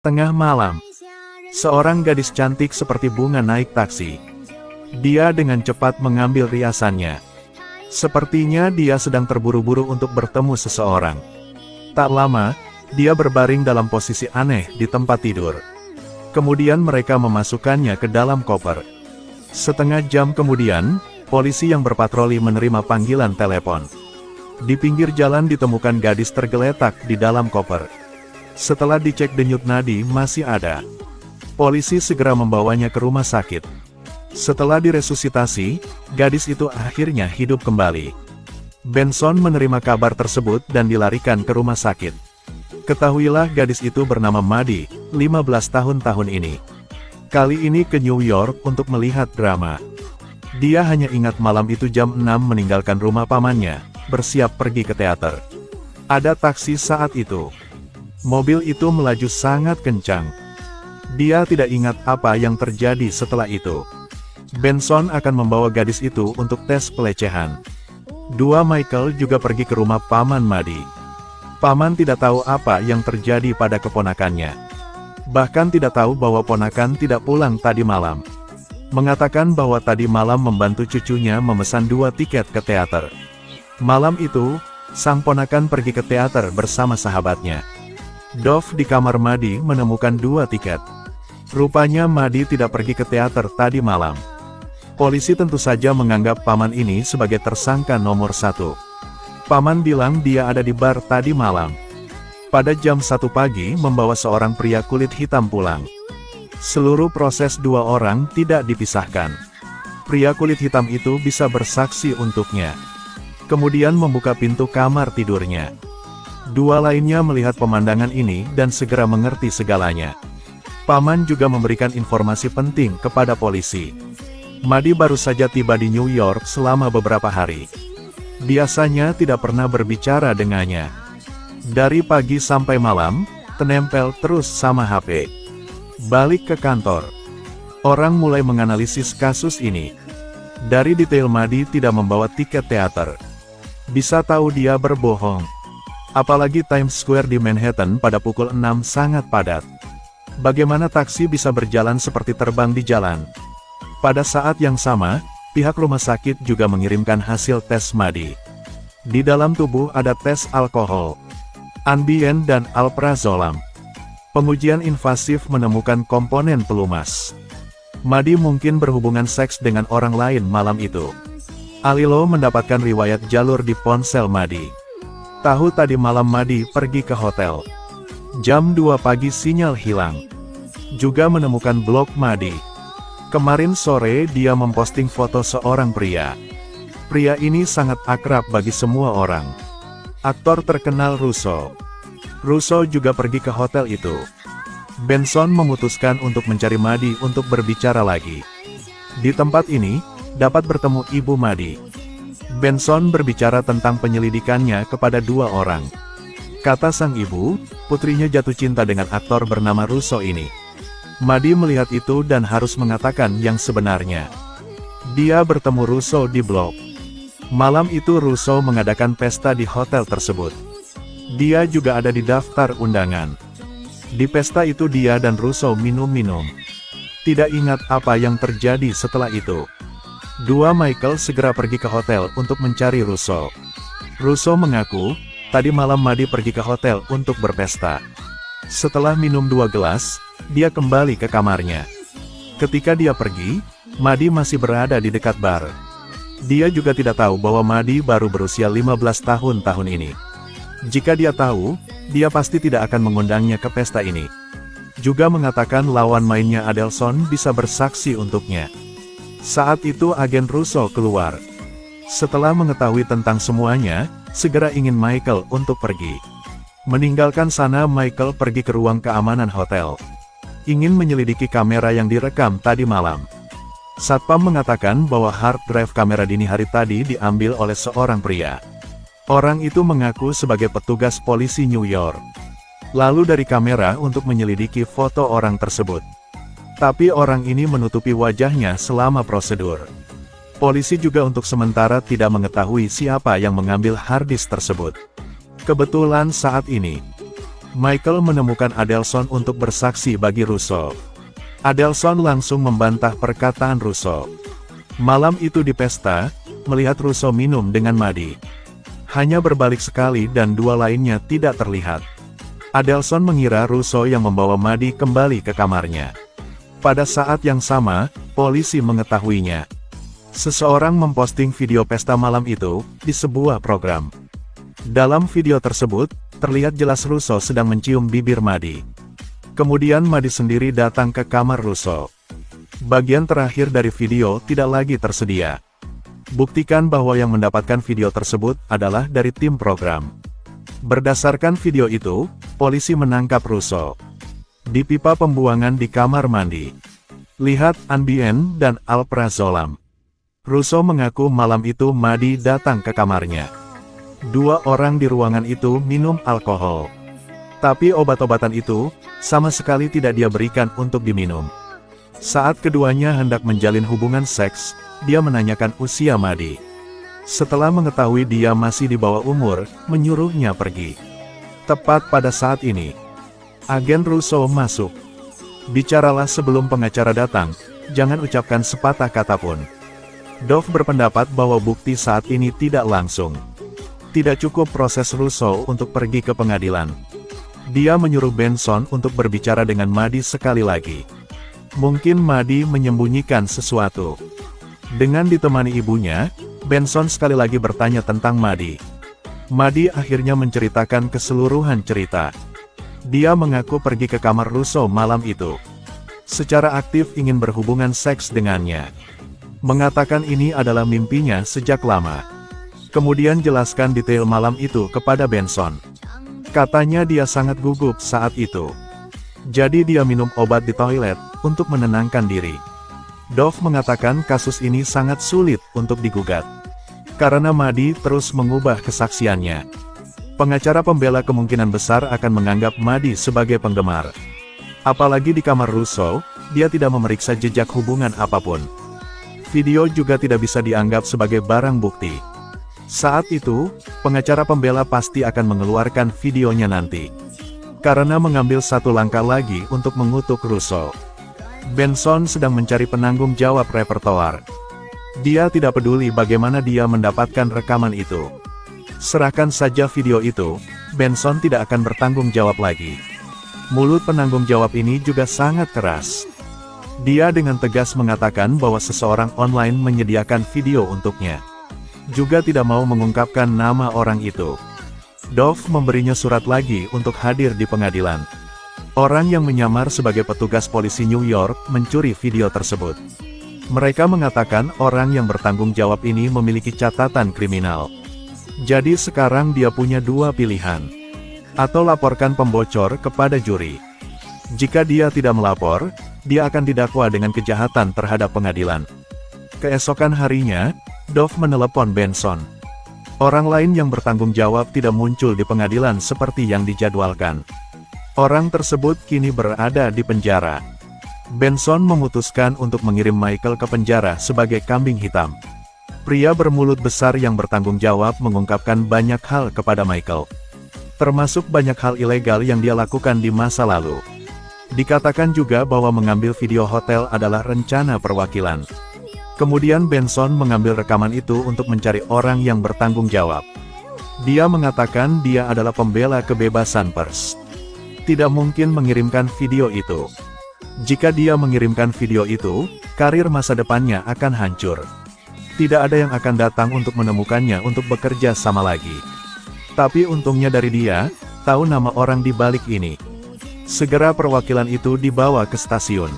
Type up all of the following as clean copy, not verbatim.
Tengah malam, seorang gadis cantik seperti bunga naik taksi. Dia dengan cepat mengambil riasannya. Sepertinya dia sedang terburu-buru untuk bertemu seseorang. Tak lama, dia berbaring dalam posisi aneh di tempat tidur. Kemudian mereka memasukkannya ke dalam koper. Setengah jam kemudian, polisi yang berpatroli menerima panggilan telepon. Di pinggir jalan ditemukan gadis tergeletak di dalam koper. Setelah dicek denyut nadi masih ada. Polisi segera membawanya ke rumah sakit. Setelah diresusitasi, gadis itu akhirnya hidup kembali. Benson menerima kabar tersebut dan dilarikan ke rumah sakit. Ketahuilah gadis itu bernama Maddie, 15 tahun ini. Kali ini ke New York untuk melihat drama. Dia hanya ingat malam itu jam 6 meninggalkan rumah pamannya, bersiap pergi ke teater. Ada taksi saat itu. Mobil itu melaju sangat kencang. Dia tidak ingat apa yang terjadi setelah itu. Benson akan membawa gadis itu untuk tes pelecehan. Michael juga pergi ke rumah paman Maddie. Paman tidak tahu apa yang terjadi pada keponakannya. Bahkan tidak tahu bahwa ponakan tidak pulang tadi malam. Mengatakan bahwa tadi malam membantu cucunya memesan 2 tiket ke teater. Malam itu, sang ponakan pergi ke teater bersama sahabatnya. Dove di kamar Maddie menemukan 2 tiket. Rupanya Maddie tidak pergi ke teater tadi malam. Polisi tentu saja menganggap paman ini sebagai tersangka nomor 1. Paman bilang dia ada di bar tadi malam. Pada jam 1 pagi membawa seorang pria kulit hitam pulang. Seluruh proses 2 orang tidak dipisahkan. Pria kulit hitam itu bisa bersaksi untuknya. Kemudian membuka pintu kamar tidurnya. 2 lainnya melihat pemandangan ini dan segera mengerti segalanya. Paman juga memberikan informasi penting kepada polisi. Maddie baru saja tiba di New York selama beberapa hari. Biasanya tidak pernah berbicara dengannya. Dari pagi sampai malam, tenempel terus sama HP. Balik ke kantor. Orang mulai menganalisis kasus ini. Dari detail Maddie tidak membawa tiket teater. Bisa tahu dia berbohong. Apalagi Times Square di Manhattan pada pukul 6 sangat padat. Bagaimana taksi bisa berjalan seperti terbang di jalan? Pada saat yang sama, pihak rumah sakit juga mengirimkan hasil tes Maddie. Di dalam tubuh ada tes alkohol, Ambien dan alprazolam. Pengujian invasif menemukan komponen pelumas. Maddie mungkin berhubungan seks dengan orang lain malam itu. Alilo mendapatkan riwayat jalur di ponsel Maddie. Tahu tadi malam Maddie pergi ke hotel. Jam 2 pagi sinyal hilang. Juga menemukan blog Maddie. Kemarin sore dia memposting foto seorang pria. Pria ini sangat akrab bagi semua orang. Aktor terkenal Russo. Russo juga pergi ke hotel itu. Benson memutuskan untuk mencari Maddie untuk berbicara lagi. Di tempat ini, dapat bertemu ibu Maddie. Benson berbicara tentang penyelidikannya kepada 2 orang. Kata sang ibu, putrinya jatuh cinta dengan aktor bernama Russo ini. Maddie melihat itu dan harus mengatakan yang sebenarnya. Dia bertemu Russo di blog. Malam itu Russo mengadakan pesta di hotel tersebut. Dia juga ada di daftar undangan. Di pesta itu dia dan Russo minum-minum. Tidak ingat apa yang terjadi setelah itu. Michael segera pergi ke hotel untuk mencari Russo. Russo mengaku, tadi malam Maddie pergi ke hotel untuk berpesta. Setelah minum 2 gelas, dia kembali ke kamarnya. Ketika dia pergi, Maddie masih berada di dekat bar. Dia juga tidak tahu bahwa Maddie baru berusia 15 tahun ini. Jika dia tahu, dia pasti tidak akan mengundangnya ke pesta ini. Juga mengatakan lawan mainnya Adelson bisa bersaksi untuknya. Saat itu agen Russo keluar. Setelah mengetahui tentang semuanya, segera ingin Michael untuk pergi. Meninggalkan sana Michael pergi ke ruang keamanan hotel. Ingin menyelidiki kamera yang direkam tadi malam. Satpam mengatakan bahwa hard drive kamera dini hari tadi diambil oleh seorang pria. Orang itu mengaku sebagai petugas polisi New York. Lalu dari kamera untuk menyelidiki foto orang tersebut. Tapi orang ini menutupi wajahnya selama prosedur. Polisi juga untuk sementara tidak mengetahui siapa yang mengambil harddisk tersebut. Kebetulan saat ini, Michael menemukan Adelson untuk bersaksi bagi Russo. Adelson langsung membantah perkataan Russo. Malam itu di pesta, melihat Russo minum dengan Maddie. Hanya berbalik sekali dan dua lainnya tidak terlihat. Adelson mengira Russo yang membawa Maddie kembali ke kamarnya. Pada saat yang sama, polisi mengetahuinya. Seseorang memposting video pesta malam itu di sebuah program. Dalam video tersebut, terlihat jelas Russo sedang mencium bibir Maddie. Kemudian Maddie sendiri datang ke kamar Russo. Bagian terakhir dari video tidak lagi tersedia. Buktikan bahwa yang mendapatkan video tersebut adalah dari tim program. Berdasarkan video itu, polisi menangkap Russo di pipa pembuangan di kamar mandi. Lihat Ambien dan Alprazolam. Russo mengaku malam itu Maddie datang ke kamarnya. Dua orang di ruangan itu minum alkohol. Tapi obat-obatan itu, sama sekali tidak dia berikan untuk diminum. Saat keduanya hendak menjalin hubungan seks, dia menanyakan usia Maddie. Setelah mengetahui dia masih di bawah umur, menyuruhnya pergi. Tepat pada saat ini, agen Russo masuk. Bicaralah sebelum pengacara datang, jangan ucapkan sepatah kata pun. Dove berpendapat bahwa bukti saat ini tidak langsung. Tidak cukup proses Russo untuk pergi ke pengadilan. Dia menyuruh Benson untuk berbicara dengan Maddie sekali lagi. Mungkin Maddie menyembunyikan sesuatu. Dengan ditemani ibunya, Benson sekali lagi bertanya tentang Maddie. Maddie akhirnya menceritakan keseluruhan cerita. Dia mengaku pergi ke kamar Russo malam itu. Secara aktif ingin berhubungan seks dengannya. Mengatakan ini adalah mimpinya sejak lama. Kemudian jelaskan detail malam itu kepada Benson. Katanya dia sangat gugup saat itu. Jadi dia minum obat di toilet untuk menenangkan diri. Dove mengatakan kasus ini sangat sulit untuk digugat. Karena Maddie terus mengubah kesaksiannya. Pengacara pembela kemungkinan besar akan menganggap Maddie sebagai penggemar. Apalagi di kamar Russo, dia tidak memeriksa jejak hubungan apapun. Video juga tidak bisa dianggap sebagai barang bukti. Saat itu, pengacara pembela pasti akan mengeluarkan videonya nanti. Karena mengambil satu langkah lagi untuk mengutuk Russo. Benson sedang mencari penanggung jawab repertoar. Dia tidak peduli bagaimana dia mendapatkan rekaman itu. Serahkan saja video itu, Benson tidak akan bertanggung jawab lagi. Mulut penanggung jawab ini juga sangat keras. Dia dengan tegas mengatakan bahwa seseorang online menyediakan video untuknya. Juga tidak mau mengungkapkan nama orang itu. Dove memberinya surat lagi untuk hadir di pengadilan. Orang yang menyamar sebagai petugas polisi New York mencuri video tersebut. Mereka mengatakan orang yang bertanggung jawab ini memiliki catatan kriminal. Jadi sekarang dia punya dua pilihan. Atau laporkan pembocor kepada juri. Jika dia tidak melapor, dia akan didakwa dengan kejahatan terhadap pengadilan. Keesokan harinya, Dove menelepon Benson. Orang lain yang bertanggung jawab tidak muncul di pengadilan seperti yang dijadwalkan. Orang tersebut kini berada di penjara. Benson memutuskan untuk mengirim Michael ke penjara sebagai kambing hitam. Pria bermulut besar yang bertanggung jawab mengungkapkan banyak hal kepada Michael. Termasuk banyak hal ilegal yang dia lakukan di masa lalu. Dikatakan juga bahwa mengambil video hotel adalah rencana perwakilan. Kemudian Benson mengambil rekaman itu untuk mencari orang yang bertanggung jawab. Dia mengatakan dia adalah pembela kebebasan pers. Tidak mungkin mengirimkan video itu. Jika dia mengirimkan video itu, karir masa depannya akan hancur. Tidak ada yang akan datang untuk menemukannya untuk bekerja sama lagi. Tapi untungnya dari dia, tahu nama orang di balik ini. Segera perwakilan itu dibawa ke stasiun.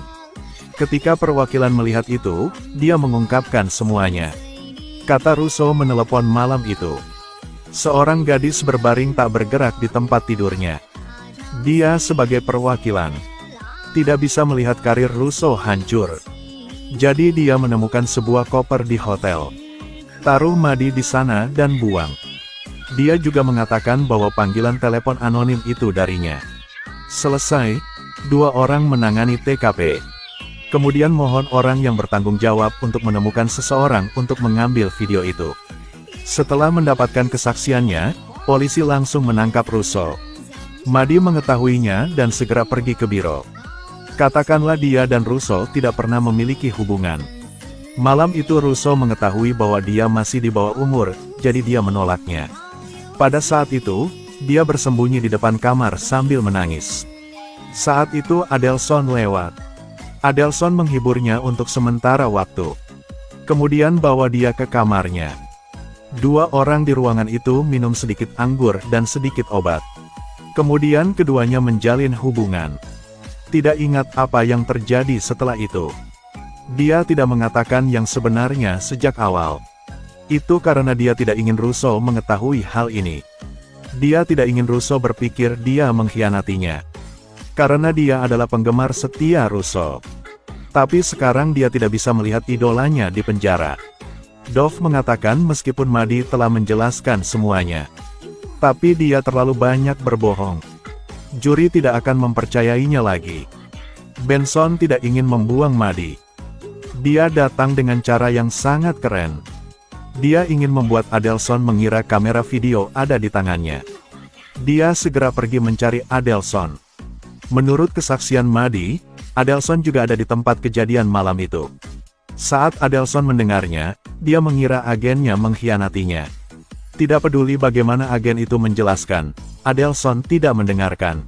Ketika perwakilan melihat itu, dia mengungkapkan semuanya. Kata Russo menelepon malam itu. Seorang gadis berbaring tak bergerak di tempat tidurnya. Dia sebagai perwakilan tidak bisa melihat karir Russo hancur. Jadi dia menemukan sebuah koper di hotel. Taruh Maddie di sana dan buang. Dia juga mengatakan bahwa panggilan telepon anonim itu darinya. Selesai, dua orang menangani TKP. Kemudian mohon orang yang bertanggung jawab untuk menemukan seseorang untuk mengambil video itu. Setelah mendapatkan kesaksiannya, polisi langsung menangkap Russo. Maddie mengetahuinya dan segera pergi ke biro. Katakanlah dia dan Russo tidak pernah memiliki hubungan. Malam itu Russo mengetahui bahwa dia masih di bawah umur, jadi dia menolaknya. Pada saat itu, dia bersembunyi di depan kamar sambil menangis. Saat itu Adelson lewat. Adelson menghiburnya untuk sementara waktu. Kemudian bawa dia ke kamarnya. Dua orang di ruangan itu minum sedikit anggur dan sedikit obat. Kemudian keduanya menjalin hubungan. Tidak ingat apa yang terjadi setelah itu. Dia tidak mengatakan yang sebenarnya sejak awal. Itu karena dia tidak ingin Russo mengetahui hal ini. Dia tidak ingin Russo berpikir dia mengkhianatinya. Karena dia adalah penggemar setia Russo. Tapi sekarang dia tidak bisa melihat idolanya di penjara. Dove mengatakan meskipun Maddie telah menjelaskan semuanya. Tapi dia terlalu banyak berbohong. Juri tidak akan mempercayainya lagi. Benson tidak ingin membuang Maddie. Dia datang dengan cara yang sangat keren. Dia ingin membuat Adelson mengira kamera video ada di tangannya. Dia segera pergi mencari Adelson. Menurut kesaksian Maddie, Adelson juga ada di tempat kejadian malam itu. Saat Adelson mendengarnya, dia mengira agennya mengkhianatinya. Tidak peduli bagaimana agen itu menjelaskan, Adelson tidak mendengarkan.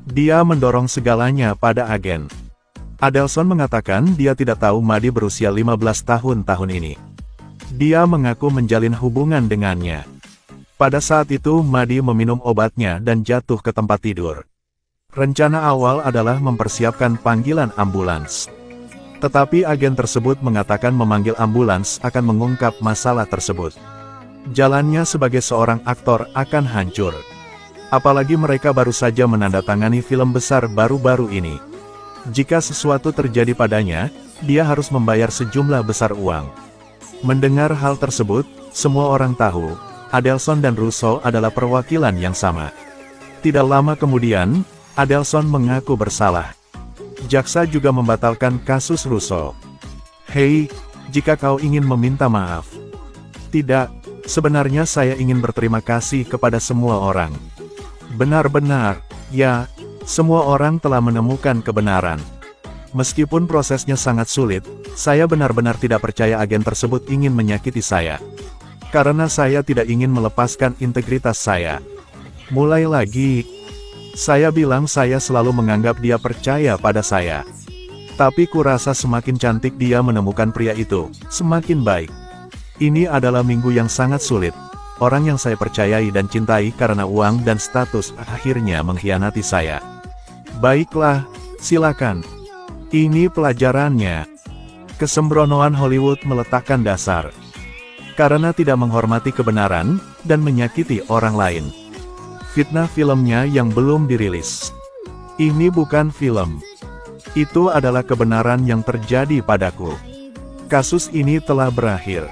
Dia mendorong segalanya pada agen. Adelson mengatakan dia tidak tahu Maddie berusia 15 tahun ini. Dia mengaku menjalin hubungan dengannya. Pada saat itu Maddie meminum obatnya dan jatuh ke tempat tidur. Rencana awal adalah mempersiapkan panggilan ambulans. Tetapi agen tersebut mengatakan memanggil ambulans akan mengungkap masalah tersebut. Jalannya sebagai seorang aktor akan hancur. Apalagi mereka baru saja menandatangani film besar baru-baru ini. Jika sesuatu terjadi padanya, dia harus membayar sejumlah besar uang. Mendengar hal tersebut, semua orang tahu, Adelson dan Russo adalah perwakilan yang sama. Tidak lama kemudian, Adelson mengaku bersalah. Jaksa juga membatalkan kasus Russo. Hei, jika kau ingin meminta maaf. Tidak, sebenarnya saya ingin berterima kasih kepada semua orang. Benar-benar, ya, semua orang telah menemukan kebenaran. Meskipun prosesnya sangat sulit, saya benar-benar tidak percaya agen tersebut ingin menyakiti saya. Karena saya tidak ingin melepaskan integritas saya. Mulai lagi, saya bilang saya selalu menganggap dia percaya pada saya. Tapi kurasa semakin cantik dia menemukan pria itu, semakin baik. Ini adalah minggu yang sangat sulit. Orang yang saya percayai dan cintai karena uang dan status akhirnya mengkhianati saya. Baiklah, silakan. Ini pelajarannya. Kesembronoan Hollywood meletakkan dasar. Karena tidak menghormati kebenaran, dan menyakiti orang lain. Fitnah filmnya yang belum dirilis. Ini bukan film. Itu adalah kebenaran yang terjadi padaku. Kasus ini telah berakhir.